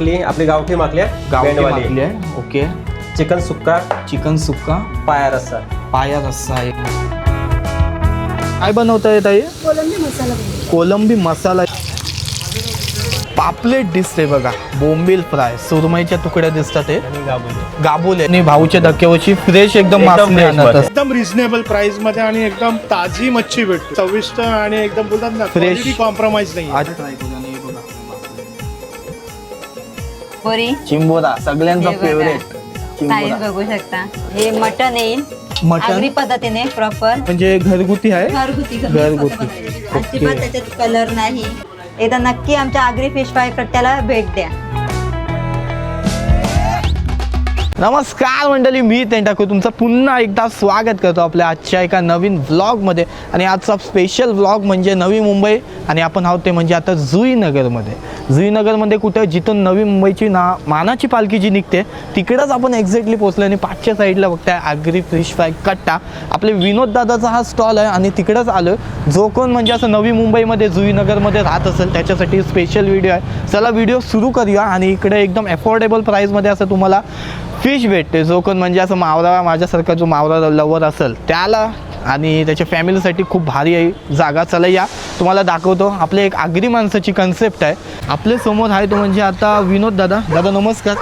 आपली गावठी माकली माकली आहे. ओके. चिकन सुक्का पाया रस्सा आहे. काय बनवता येत आहे? कोलंबी मसाला. पापलेट दिसते बघा, बोंबील फ्राय, सुरमईच्या तुकड्या दिसतात. ते गाबुले आणि भाऊच्या धक्क्यावरची फ्रेश एकदम मासळी आणत असतात. एकदम रिझनेबल प्राइस मध्ये आणि एकदम ताजी मच्छी भेटते, चविष्ट आणि एकदम बोलतात ना फ्रेश, कॉम्प्रोमाइज नाही. चिंबोरा सगळ्यांचा फेवरेट. साईज बघू शकता. हे मटन येईल आगरी पद्धतीने प्रॉपर, म्हणजे घरगुती आहे. घरगुती. अजिबात त्याच्यात कलर नाही. एकदा नक्की आमच्या आगरी फिश फ्राय कट्ट्याला भेट द्या. नमस्कार मंडळी, मी तेंटाकू तुमचं पुन्हा एकदा स्वागत करतो आपल्या आजच्या एका नवीन व्लॉगमध्ये. आणि आजचा स्पेशल व्लॉग म्हणजे नवी मुंबई, आणि आपण आहोत ते म्हणजे आता जुईनगरमध्ये कुठं जिथून नवी मुंबईची मानाची पालखी जी निघते तिकडंच आपण एक्झॅक्टली पोहोचलो. आणि पाचच्या साईडला बघताय आगरी फिश फ्राय कट्टा, आपले विनोद दादाचा हा स्टॉल आहे. आणि तिकडंच आलो. जो कोण म्हणजे असं नवी मुंबईमध्ये जुईनगरमध्ये राहत असेल त्याच्यासाठी स्पेशल व्हिडिओ आहे. चला व्हिडिओ सुरू करूया. आणि इकडे एकदम अफोर्डेबल प्राईसमध्ये असं तुम्हाला फिश भेटते. जो कोण म्हणजे असं मावरा, माझ्यासारखा जो मावरा लवर असेल त्याला आणि त्याच्या फॅमिलीसाठी खूप भारी आहे जागा. चला या तुम्हाला दाखवतो. आपले एक आगरी माणसाची कन्सेप्ट आहे. आपल्या समोर आहे तो म्हणजे आता विनोद दादा. नमस्कार.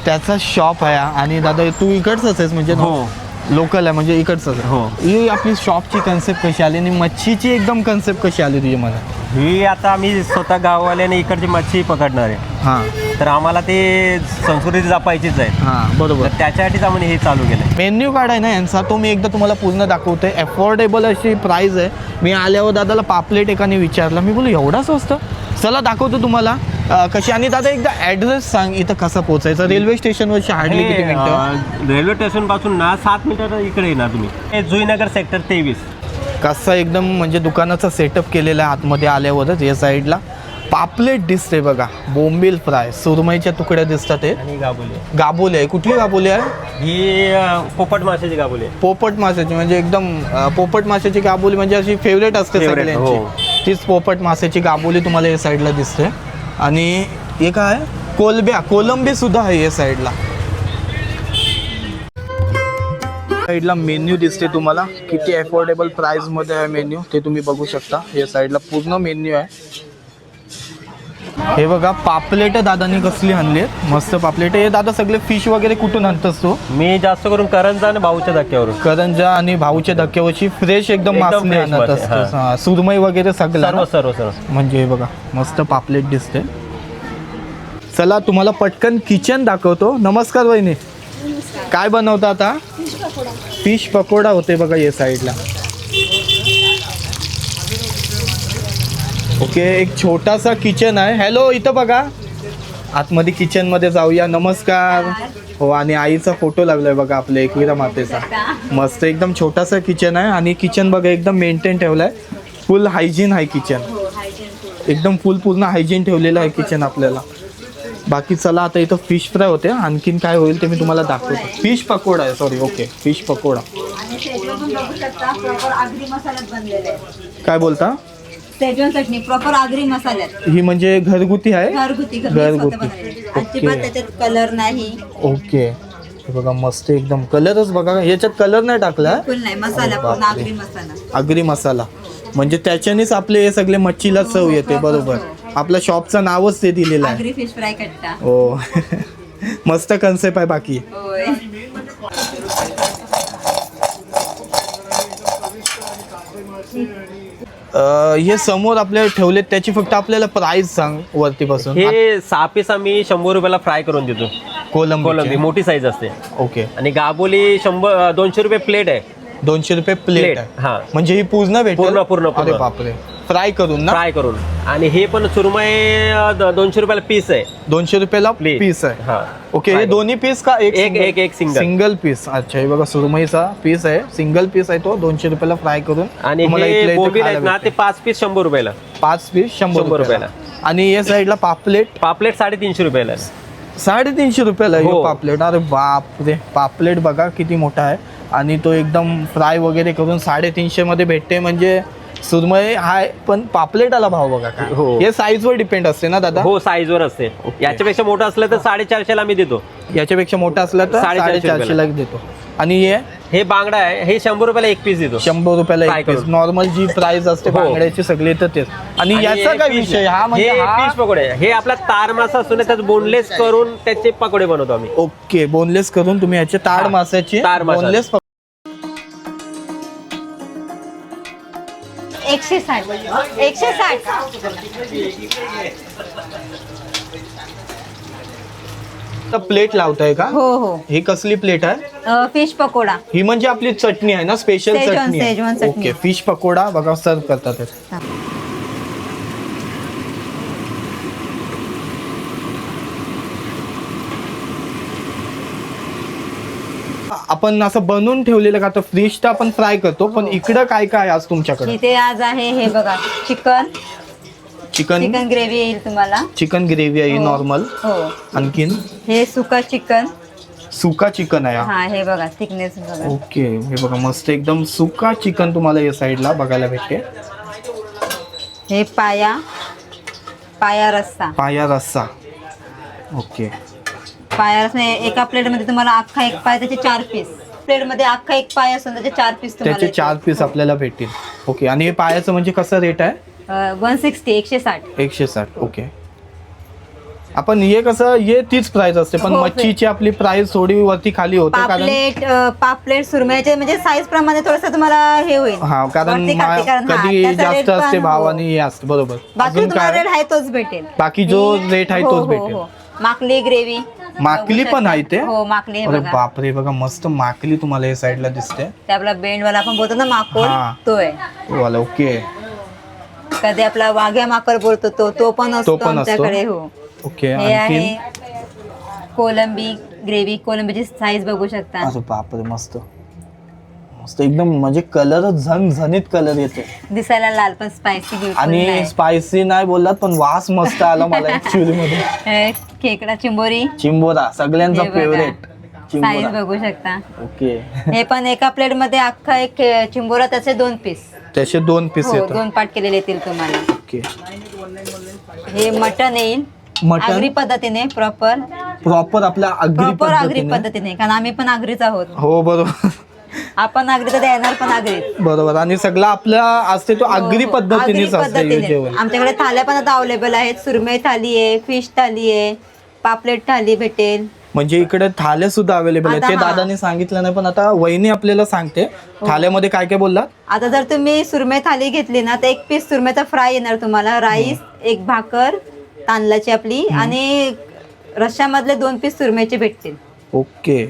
त्याचा शॉप आहे. आणि दादा तू इकडचंच आहेस म्हणजे? हो, लोकल आहे म्हणजे इकडचंच. हो. ही आपली शॉपची कन्सेप्ट कशी आली आणि मच्छीची एकदम कन्सेप्ट कशी आली तुझी? मला ही आता आम्ही स्वतः गाववाल्याने इकडची मच्छी पकडणार आहे. हां, तर आम्हाला ते संस्कृती जपायचीच आहे. हां बरोबर. तर त्याच्यासाठीच आम्ही हे चालू केलं. मेन्यू कार्ड आहे ना यांचा, तो मी एकदा तुम्हाला पूर्ण दाखवतोय. अफोर्डेबल अशी प्राईस आहे. मी आल्यावर दादाला पापलेट एकाने विचारला, मी बोलू एवढा स्वस्त? चला दाखवतो तुम्हाला कशी. आणि दादा एकदा ॲड्रेस सांग, इथं कसं पोहोचायचं? रेल्वे स्टेशनवरची हार्डली किती मिनिटं? रेल्वे स्टेशन पासून ना 7 मिनिटं इकडे येणार तुम्ही. हे जुईनगर सेक्टर 23. कसा एकदम म्हणजे दुकानाचा सेटअप केलेला आहे आतमध्ये आल्यावरच. या साईडला पापलेट दिसते बघा, बोंबील फ्राय, सुरमईच्या तुकड्या दिसतात. ते आणि गाबोली आहे. कुठली गाबोली आहे ही? पोपट माशाची गाबोली आहे. पोपट माशाची म्हणजे एकदम पोपट माशाची गाबोली म्हणजे अशी फेवरेट असते सगळ्यांची. तीच पोपट माशाची गाबोली तुम्हाला या साईडला दिसते. आणि हे काय कोलंबी सुद्धा आहे या साईडला. साईडला मेन्यू दिसते तुम्हाला, किती अफोर्डेबल प्राइस मध्ये आहे मेन्यू ते तुम्ही बघू शकता. या साईडला पूर्ण मेन्यू आहे. हे बघा पापलेट दादानी कसली आणली आहेत, मस्त पापलेट. हे दादा सगळे फिश वगैरे कुठून आणतस तू? मी जास्त करून करंजा आणि भाऊच्या धक्क्यावरून. करंजा आणि भाऊच्या धक्क्यावरची फ्रेश एकदम मासळी आणत असतो. सुरमई वगैरे सगळं सर्व म्हणजे हे बघा मस्त पापलेट दिसते. चला तुम्हाला पटकन किचन दाखवतो. नमस्कार वहिनी, काय बनवता आता? फिश पकोडा होते बघा या साईडला. ओके, एक छोटासा किचन आहे. हॅलो, इथं बघा आतमध्ये किचनमध्ये जाऊया. नमस्कार. हो, आणि आईचा फोटो लागलाय बघा आपल्या एकविरा मातेचा. मस्त एकदम छोटासा किचन आहे. आणि किचन बघा एकदम मेंटेन ठेवलाय. फुल हायजीन आहे किचन, एकदम पूर्ण हायजीन ठेवलेलं आहे किचन आपल्याला. बाकी चला आता इथं फिश फ्राय होते. आणखीन काय होईल ते मी तुम्हाला दाखवतो. फिश पकोडा आहे, सॉरी. Okay, fish pakoda. काय बोलता? सेजवान चटणी प्रॉपर आगरी मसाल्यात. ही म्हणजे घरगुती आहे. घरगुती. अजिबात त्याच्यात कलर नाही. ओके, हे बघा मस्त एकदम. कलरच बघा, याच्यात कलर नाही टाकला. नाही, मसाला पूर्ण आगरी मसाला. आगरी मसाला म्हणजे त्याच्यानेच आपले हे सगळे मच्छीला चव येते. बरोबर, आपल्या शॉपचं नावच ते दिलेलं आहे, आगरी फिश फ्राय कट्टा. हो. मस्त कन्सेप्ट आहे. बाकी होय. हे समोर आपल्याला ठेवलेत त्याची फक्त आपल्याला प्राइस सांग वरती पासून. हे 6 पीस आम्ही 100 रुपयाला फ्राय करून देतो. कोलंबी मोठी साईज असते. ओके. आणि गाबोली 200 रुपये प्लेट आहे. 200 रुपये प्लेट आहे. हा, म्हणजे ही पूर्ण भेटेल? पूर्ण. अरे बापरे, फ्राय करून ना? फ्राय करून. आणि हे पण सुरमई 200 रुपयाला पीस आहे. 200 रुपयाला पीस आहे. हा. ओके, हे दोन्ही पीस का एक सिंगल पीस? अच्छा, हे बघा सुरमईचा पीस आहे, सिंगल पीस आहे तो 200 रुपयाला फ्राय करून. आणि हे बोंबील आहेत ना ते 5 पीस 100 रुपयाला. 5 पीस 100 रुपयाला. आणि या साईडला पापलेट 350 रुपयाला. 350 रुपयाला हो. पापलेट. अरे बापरे, पापलेट बघा किती मोठा आहे. आणि तो एकदम फ्राय वगैरे करून 350 मध्ये भेटते. म्हणजे सुरमई हाय, पण पापलेटाला भाव बघा काय. हो. हे साईजवर डिपेंड असते ना दादा. हो, साईजवर असते. याच्यापेक्षा मोठं असलं तर 450 ला मी देतो. याच्यापेक्षा मोठा असला तर 450 ला देतो. आणि हे बांगडा आहे, हे 100 रुपयाला एक पीस देतो. 100 रुपयाला Fry एक पीस. करून. नॉर्मल जी प्राइस असते हो. बांगड्याची सगळी तर तेच. आणि आणि याचा एक काय piece विषय हा आहे. म्हणजे हे हा फिश पकोडे, हे आपला तार मासा असून त्यात बोनलेस करून त्याचे पकोडे बनवतो आम्ही. ओके, बोनलेस करून तुम्ही याचे ताड मासाचे ताड मासा. बोनलेस 160 160. प्लेट लावताय का? हो हो. ही कसली प्लेट आहे? फिश पकोडा. ही म्हणजे आपली चटणी आहे ना, स्पेशल शेजवान- चटणी आहे. शेजवान चटणी. ओके, फिश पकोडा बघा सर्व करतात ते. आपण असं बनवून ठेवलेलं का? तर फिश तर आपण फ्राय करतो, पण इकडं काय काय आज तुमच्याकडे? इथे आज आहे हे बघा चिकन चिकन ग्रेव्ही येईल तुम्हाला. चिकन ग्रेव्ही आहे हो. नॉर्मल. हो. आणखीन हे सुका चिकन. सुका चिकन आहे हा. हा हे बघा थिकनेस बघा. ओके, हे बघा मस्त एकदम सुका चिकन तुम्हाला या साईडला बघायला भेटते. हे पाया रस्सा. पाया रस्सा. ओके, पाया रस्सा एका प्लेट मध्ये तुम्हाला अख्खा एक पाय, त्याचे 4 पीस. प्लेट मध्ये अख्खा एक पाय असून त्याचे 4 पीस तुम्हाला त्याचे 4 पीस आपल्याला भेटतील. ओके, आणि हे पायाचं म्हणजे कसं रेट आहे? 160 160. 160. ओके, आपण हे कसं हे तीच प्राइस असते, पण हो, मच्छीची आपली प्राइस थोडी वरती खाली होते कारण पापलेट सुरमईचे म्हणजे साईज प्रमाणे थोडस तुम्हाला हे होईल. हा, कारण वरती खाली, कारण हा, कधी त्याचा जास्त rate असते पण, भाव हो. आणि हे असते. बरोबर. बाकी अजून तुम्हाला काय? रेट आहे तोच भेटेल. बाकी जो रेट आहे हो, तोच हो, भेटेल. हो. माकली ग्रेव्ही. माकली पण आहे ते? हो, माकली आहे अरे बघा. बापरे, बघा मस्त माकली तुम्हाला या साईडला दिसते. ते आपला बेंडवाला आपण बोलतो ना माकोड, हा. तो आहे. वाला ओके. कधी आपला वाघ्या माकड बोलतो तो पण असतो पण असतो? आमच्याकडे. हो. ओके, हे आणखीन? आहे कोलंबी ग्रेव्ही. कोलंबीची साईज बघू शकता. अरे बापरे, मस्त मस्त एकदम म्हणजे कलर झणझणीत कलर येते. दिसायला लाल पण स्पायसी बिलकुल आणि नाही. स्पायसी नाही बोललात, पण वास मस्त आला मला ऍक्च्युअली मध्ये. हे खेकडा चिंबोरी. चिंबोरा सगळ्यांचा हे बघा. फेवरेट. साईज बघू शकता. ओके, हे पण एका प्लेट मध्ये अख्खा एक चिंबोरा, त्याचे 2 पीस. त्याचे 2 पीस हो, येतात. 2 पार्ट केलेले येतील तुम्हाला. ओके, हे मटन येईल मटन आगरी पद्धतीने. प्रॉपर आपल्या आगरी आगरी पद्धतीने. पद्धतीने, कारण आम्ही पण आगरीच आहोत. हो बरोबर. आपण आगरी तर येणार पण आगरीत. बरोबर, आणि सगळं आपला असते तो आगरी हो, पद्धतीनेच आगरी असते हे पद्धतीने. जेवण. आमच्याकडे थाल्या पण आता अवेलेबल आहेत. सुरमई थाली आहे, फिश थाली आहे, पापलेट थाली भेटेल. म्हणजे इकडे थाल्या सुद्धा अवेलेबल आहे. आता ते हा. दादाने सांगितलं नाही, पण आता वहिनी आपल्याला सांगते थाल्यामध्ये काय काय बोलला. आता जर तुम्ही सुरमई थाली घेतली ना, तर 1 पीस सुरमईचा फ्राय येणार तुम्हाला. राईस, 1 भाकर तांदळाची आपली, आणि रश्श्यामधले 2 पीस सुरमईचे भेटतील. ओके,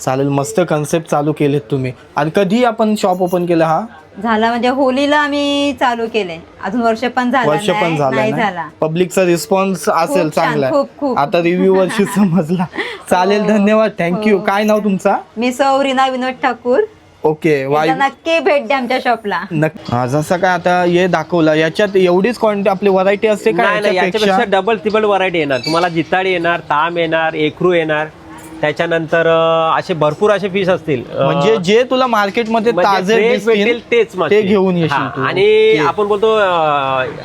चालेल. मस्त कन्सेप्ट चालू केलेत तुम्ही. आणि कधी आपण शॉप ओपन केलं? हा झाला म्हणजे होलीला आम्ही चालू केले. अजून वर्ष पण झालं वर्ष पण नाही झालं झाला. पब्लिकचा रिस्पॉन्स असेल खूप छान, चांगला. खूप. आता रिव्ह्यू वर्षी समजला. चालेल, धन्यवाद, थँक्यू. काय नाव तुमचा? मी सौरीना विनोद ठाकूर. ओके, वाय एकदा नक्की भेट द्या आमच्या शॉपला. हा, जसं काय आता हे दाखवलं, याच्यात एवढीच क्वांटिटी आपली व्हरायटी असते का नाही, याच्यापेक्षा? याच्यापेक्षा डबल ट्रिपल व्हरायटी येणार तुम्हाला. जिताडी येणार, ताम येणार, एकरू येणार, त्याच्यानंतर असे भरपूर असे फिश असतील. म्हणजे जे तुला मार्केटमध्ये ताजे फ्रेश भेटेल दिसतील तेच मासे. ते घेऊन येशील हा, तू. आणि ओके. आपण बोलतो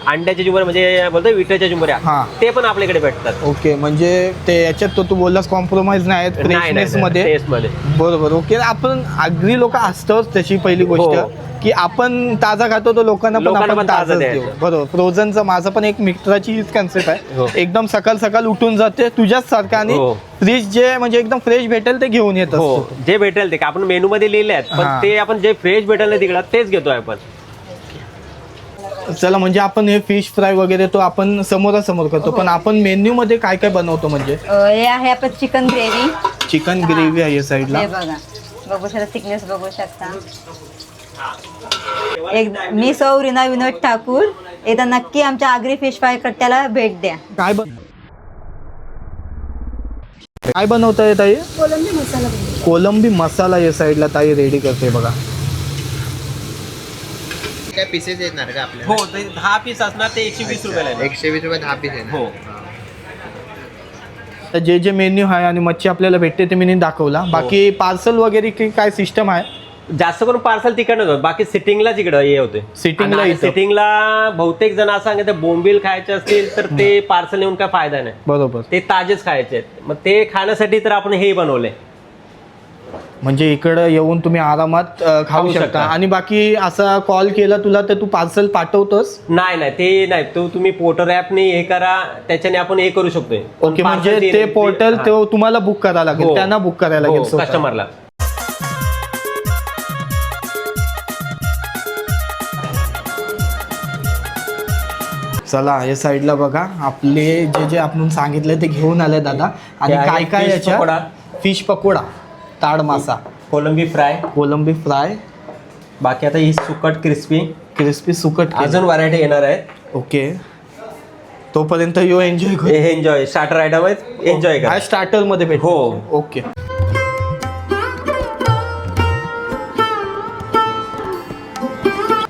अंड्याचे जुंबर, म्हणजे बोलतो विट्याच्या जुंबऱ्या, हा. ते पण आपल्याकडे भेटतात. ओके, म्हणजे ते याच्यात तो तू बोललास कॉम्प्रोमाइज नाही फ्रेशनेस मध्ये. टेस्ट मध्ये. बरोबर. ओके, आपण आगरी लोक असतोच. त्याची पहिली हो. गोष्ट की आपण ताजा खातो, तो लोकांना लोकांना आपण पण ताजं ताजाच द्यायचं. देऊ. बरोबर. फ्रोझनचं माझं पण एक मित्राची हीच कन्सेप्ट हो. आहे. एकदम सकाळ सकाळ उठून जाते तुझ्याच सारखं, आणि हो. फ्रीज जे म्हणजे एकदम फ्रेश भेटेल ते घेऊन येत हो, असतो. जे भेटेल ते आपण मेनू मध्ये लिहिले आहेत, पण हा. ते आपण जे फ्रेश भेटेल ना तिकडं तेच घेतोय आपण. चला, म्हणजे आपण हे फिश फ्राय वगैरे तो आपण समोरासमोर करतो, पण आपण मेन्यू मध्ये काय काय बनवतो? म्हणजे हे आहे आपलं चिकन ग्रेव्ही. चिकन ग्रेव्ही आहे या साईडला. हे बघा, बघू शकता थिकनेस बघू शकता. मी सौरीना विनोद ठाकूर. एकदा नक्की आमच्या आगरी फिश फ्राय कट्ट्याला भेट द्या. काय बनवताय ताई? कोलंबी मसाला या साईडला ताई रेडी करते बघा. काय पीसेस येणार का आपल्याला? हो, 10 पीस असणार ते 120 रुपयाला येणार. 120 रुपये 10 पीस आहे. हो. तर जे जे मेन्यू आहे आणि मच्छी आपल्याला भेटते ते मी दाखवला. बाकी पार्सल वगैरे की काय सिस्टम आहे? जास्त करून पार्सल तिकडनंच होतं, बाकी सिटिंगलाच इकडं हे होते. सिटिंगला इथं. सिटिंगला बहुतेक जण असं सांगते बोंबील खायचे असतील तर ते पार्सल नेऊन काय फायदा नाही, बरोबर. ते ते ताजेच खायचे आहेत. मग ते खाण्यासाठी तर आपण हे बनवलंय. म्हणजे इकडं येऊन तुम्ही आरामात खाऊ खाऊ शकता. शकता. आणि बाकी असा कॉल केला तुला तर तू पार्सल पाठवतोस? नाही ते नाही, तो तुम्ही पोर्टल ॲपने हे करा, त्याच्याने आपण हे करू शकतोय. ओके, म्हणजे ते पोर्टल ते तुम्हाला बुक करायला लागेल, हो. त्यांना बुक करायला लागेल स्वतः. कस्टमरला. चला या साईडला बघा, आपले जे आपण सांगितले ते घेऊन आले दादा. आणि ते आहे काय काय fish पकोडा. याच्यात? फिश पकोडा, ताड मासा, कोलंबी फ्राय, कोलंबी फ्राय, बाकी आता ही सुकट क्रिस्पी, क्रिस्पी सुकट. अजून व्हरायटी येणार आहेत. ओके, तोपर्यंत यो एन्जॉय कर. हे एन्जॉय स्टार्टर आयटम आहेत, एन्जॉय करा. हा स्टार्टर मध्ये भेट. हो. ओके.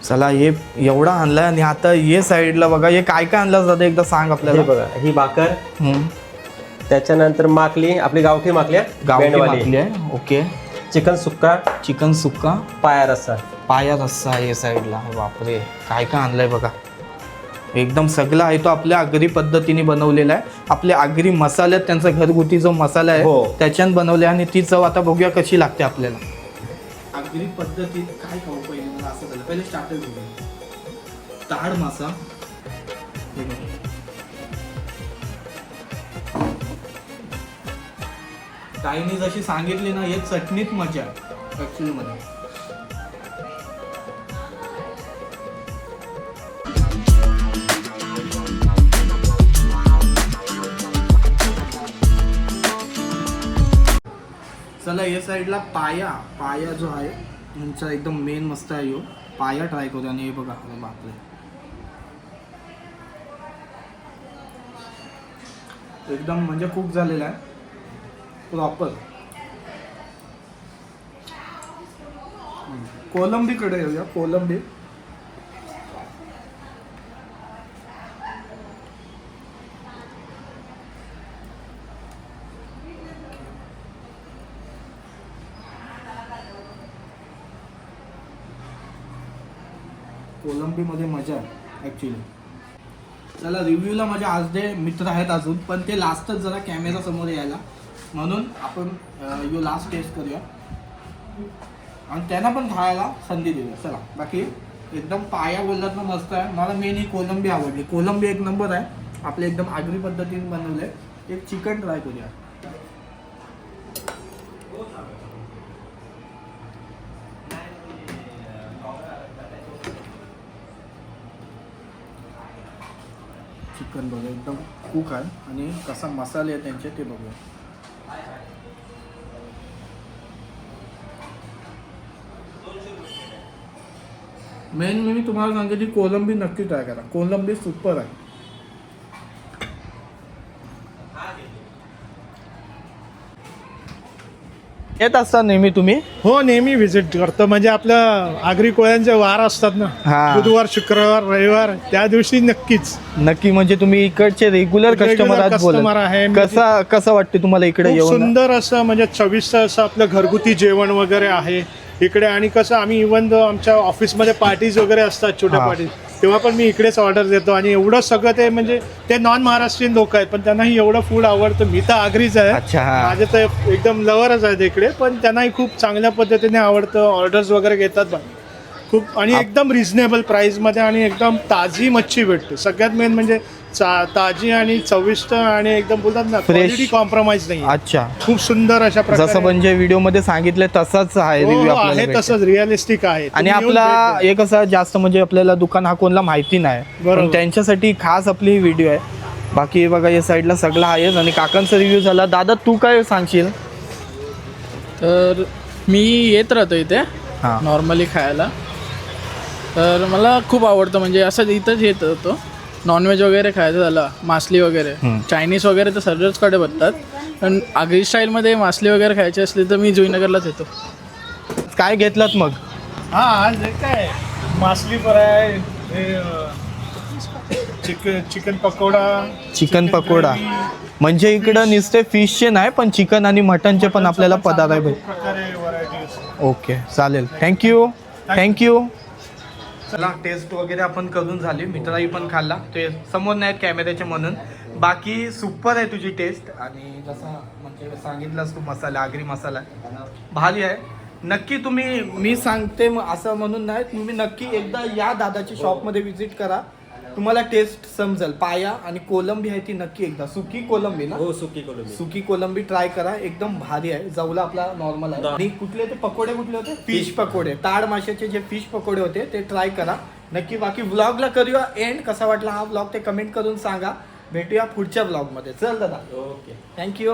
चला हे एवढा आणलाय. आणि आता ये साईडला बघा, हे काय काय आणलं दादा एकदा सांग हे आपल्याला. बघा, ही भाकर, त्याच्यानंतर माकली, आपली गावठी माकली, गावठी बेंडवाली. माकली आहे. ओके. चिकन सुक्का, चिकन सुक्का, पाया रस्सा. पाया रस्सा आहे साईडला. बापरे, काय काय आणलंय बघा. एकदम सगळं आहे तो आपल्या आगरी पद्धतीने बनवलेला आहे. आपले आगरी मसाले आहेत, त्यांचा घरगुती जो मसाला आहे हो. त्याच्यानं बनवले. आणि ती चव आता बघूया कशी लागते आपल्याला. आगरी पद्धतीत काय खाऊ पहिले, मला असं झालं. पहिले स्टार्टर घेऊया. ताड मासा, हे बघा. ताईने जशी सांगितली ना, हे चटणीत मजा आहे ऍक्च्युली मध्ये. चला या साईडला पाया जो आहे तुमचा एकदम मेन मस्त आहे. यो पाया ट्राय करूया. आणि हे बघा, अरे बापरे, एकदम म्हणजे खूप झालेला आहे प्रॉपर. कोलंबीकडे येऊया. कोलंबी कोलंबीमध्ये मजा आहे ॲक्च्युली. चला रिव्ह्यूला माझे आज दे मित्र आहेत अजून, पण ते लास्टच जरा कॅमेरा समोर यायला, म्हणून आपण यो लास्ट टेस्ट करूया आणि त्यांना पण खायला संधी देऊया. चला, बाकी एकदम पाया बोललात ना मस्त आहे. मला मेन ही कोलंबी आवडली. कोलंबी एक नंबर आहे. आपले एकदम आगरी पद्धतीने बनवले. एक चिकन ट्राय करूया. चिकन बघा, एकदम कुक आहे. आणि कसा मसाले आहे त्यांचे ते बघूया. मेन मी तुम्हाला सांगते की कोलंबी नक्की ट्राय करा. कोलंबी सुपर आहे. येत असता नेहमी तुम्ही? हो, नेहमी व्हिजिट करतो. म्हणजे आपलं आगरी कोळ्यांचे वार असतात ना, हा. बुधवार, शुक्रवार, रविवार, त्या दिवशी नक्कीच. नक्की, म्हणजे तुम्ही इकडचे रेग्युलर कस्टमर आहात. कस्टमर आहे. कसं वाटते तुम्हाला इकडे खूप येऊन? सुंदर असं, म्हणजे चविष्ट असं आपलं घरगुती जेवण वगैरे आहे इकडे. आणि कसं आम्ही इव्हन आमच्या ऑफिसमध्ये पार्टीज वगैरे असतात, छोट्या हा. पार्टीज, तेव्हा पण मी इकडेच ऑर्डर देतो. आणि एवढं सगळं ते, म्हणजे ते नॉन महाराष्ट्रीयन लोक आहेत, पण त्यांनाही एवढं फूड आवडतं. मी तर आगरीच आहे, अच्छा, हा. माझे तर एकदम लवरच आहेत इकडे, पण त्यांनाही खूप चांगल्या पद्धतीने आवडतं. ऑर्डर्स वगैरे घेतात पण खूप. आणि एकदम रिझनेबल प्राईसमध्ये आणि एकदम ताजी मच्छी भेटते. सगळ्यात मेन म्हणजे ताजी आणि चविष्ट आणि एकदम बोलतात ना, क्वालिटी कॉम्प्रोमाइज नाही. अच्छा, खूप सुंदर अशा प्रकारे, जसं म्हणजे व्हिडिओ मध्ये सांगितलं तसंच आहे. हो, रिव्ह्यू आहे तसंच रिअलिस्टिक आहे. आणि तुम्ही येऊन आपला भेट द्या. एक असं जास्त म्हणजे आपल्याला दुकान हा कोणाला माहिती नाही, बरोबर. पण त्यांच्यासाठी खास आपली ही व्हिडिओ आहे. बाकी बघा या साईडला सगळं आहेच. आणि काकांचा रिव्ह्यू झाला. दादा तू काय सांगशील? तर मी येत राहतो इथे हां. नॉर्मली खायला. तर मला खूप आवडतं. म्हणजे असं इथंच येत होतो. नॉनव्हेज वगैरे खायचं झालं, मासली वगैरे, चायनीज वगैरे तर सर्वचकडे बनतात. पण आगरी स्टाईलमध्ये मासली वगैरे खायची असली तर मी जुईनगरलाच येतो. काय घेतलात मग? हा, आज हे काय मासली fry, chicken pakoda, chicken pakoda. म्हणजे इकडं नुसते फिशचे नाही, पण चिकन आणि मटनचे पण आपल्याला पदार्थ आहे. प्रकारे व्हरायटी. ओके चालेल, थँक्यू. चला टेस्ट वगैरे आपण करून झाली, मित्राही पण खाल्ला, ते समोर नाही कॅमेऱ्याचे म्हणून. बाकी सुपर आहे तुझी टेस्ट, आणि जसा म्हणजे सांगितलंस तू मसाला, आगरी मसाला भारी आहे. नक्की तुम्ही, मी सांगते असं म्हणून नाही, तुम्ही नक्की एकदा या दादाच्या शॉपमध्ये व्हिजिट करा, तुम्हाला टेस्ट समजेल. पाया आणि कोलंबी आहे ती नक्की एकदा, सुकी कोलंबी ना? हो, सुकी कोलंबी ट्राय करा, एकदम भारी आहे. जवला आपला नॉर्मल आहे. आणि कुठले ते पकोडे कुठले होते? फिश पकोडे, ताड माशाचे जे फिश पकोडे होते ते ट्राय करा नक्की. बाकी व्लॉगला करूया एंड. कसा वाटला हा व्लॉग ते कमेंट करून सांगा. भेटूया पुढच्या व्लॉगमध्ये. चल दादा, ओके, थँक्यू.